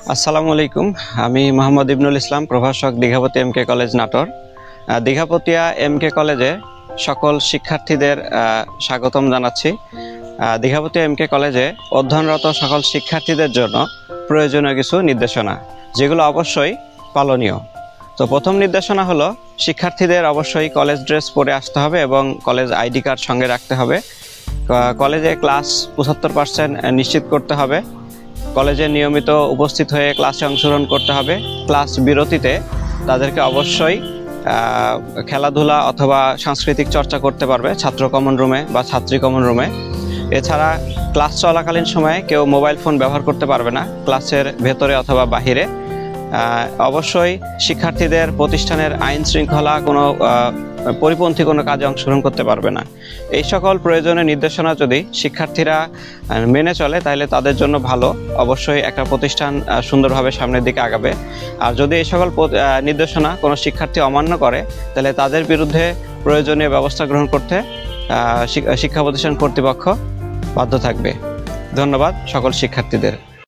আসসালামু আলাইকুম। আমি মোহাম্মদ ইবনুল ইসলাম, প্রভাষক, দীঘাপতি এমকে কলেজ, নাটোর। দীঘাপতিয়া এমকে কলেজে সকল শিক্ষার্থীদের স্বাগতম জানাচ্ছি। দীঘাপতিয়া এমকে কলেজে অধ্যয়নরত সকল শিক্ষার্থীদের জন্য প্রয়োজনীয় কিছু নির্দেশনা, যেগুলো অবশ্যই পালনীয়। তো প্রথম নির্দেশনা হলো, শিক্ষার্থীদের অবশ্যই কলেজ ড্রেস পরে আসতে হবে এবং কলেজ আইডি কার্ড সঙ্গে রাখতে হবে। কলেজে ক্লাস 75% নিশ্চিত করতে হবে। কলেজে নিয়মিত উপস্থিত হয়ে ক্লাসে অংশগ্রহণ করতে হবে। ক্লাস বিরতিতে তাদেরকে অবশ্যই খেলাধুলা অথবা সাংস্কৃতিক চর্চা করতে পারবে ছাত্র কমন রুমে বা ছাত্রী কমন রুমে। এছাড়া ক্লাস চলাকালীন সময়ে কেউ মোবাইল ফোন ব্যবহার করতে পারবে না ক্লাসের ভেতরে অথবা বাহিরে। অবশ্যই শিক্ষার্থীদের প্রতিষ্ঠানের আইন শৃঙ্খলা পরিপন্থী কোনো কাজে অংশগ্রহণ করতে পারবে না। এই সকল প্রয়োজনীয় নির্দেশনা যদি শিক্ষার্থীরা মেনে চলে, তাহলে তাদের জন্য ভালো। অবশ্যই একটা প্রতিষ্ঠান সুন্দরভাবে সামনের দিকে আগাবে। আর যদি এই সকল নির্দেশনা কোনো শিক্ষার্থী অমান্য করে, তাহলে তাদের বিরুদ্ধে প্রয়োজনীয় ব্যবস্থা গ্রহণ করতে শিক্ষা প্রতিষ্ঠান কর্তৃপক্ষ বাধ্য থাকবে। ধন্যবাদ সকল শিক্ষার্থীদের।